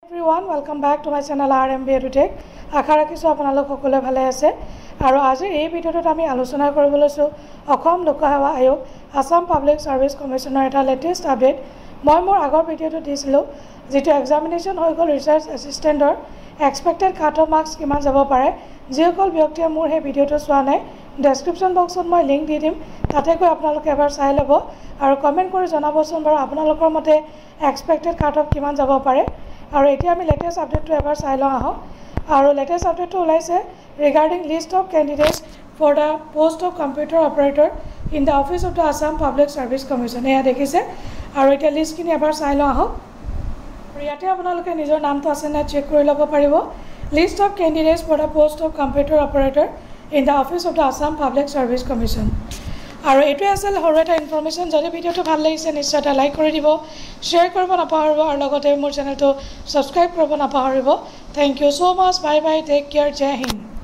Everyone, welcome back to my channel RMB EduTech. আশা ৰাখিছোঁ আপোনালোক সকলোৱে ভালে আছে আৰু আজি এই ভিডিঅ'টোত আমি আলোচনা কৰিব লৈছোঁ অসম লোকসেৱা আয়োগ আসাম পাব্লিক সাৰ্ভিস কমিশনৰ এটা লেটেষ্ট আপডেট মই মোৰ আগৰ ভিডিঅ'টো দিছিলোঁ যেটো এক্সামিনেশ্যন হৈ গ'ল ৰিসাৰ্চ এসিস্টেন্টৰ এক্সপেক্টেড কাট অফ মাৰ্কস কিমান যাব পাৰে যিসকল ব্যক্তিয়ে মোৰ এই ভিডিঅ'টো চোৱা নাই ডেসক্ৰিপচন বক্সত মই লিংক দি দিম তাতে গৈ আপোনালোকে এবাৰ চাই ল'ব আৰু কমেন্ট কৰি জনাবচোন বাৰু আপোনালোকৰ মতে এক্সপেক্টেড কাট অফ কিমান যাব পাৰে আৰু এতিয়া আমি লেটেষ্ট আপডেটটো এবাৰ চাই লওঁ আহক আৰু লেটেষ্ট আপডেটটো ওলাইছে regarding list of candidates for the post of computer operator in the office of the Assam public service commission এয়া দেখিছে আৰু এতিয়া লিষ্টখিনি এবাৰ চাই লওঁ আহক ইয়াতে আপোনালোকে নিজৰ নামটো আছে না চেক কৰি ল'ব পাৰিব list of candidates for the post of computer operator in the office of the Assam public service commission আৰু এইটোৱে আছিল সৰু এটা ইনফৰমেশ্যন যদি ভিডিঅ'টো ভাল লাগিছে নিশ্চয় এটা লাইক কৰি দিব শ্বেয়াৰ কৰিব নাপাহৰিব আৰু লগতে মোৰ চেনেলটো ছাবস্ক্ৰাইব কৰিব নাপাহৰিব thank you so much bye bye take care জয় হিন্দ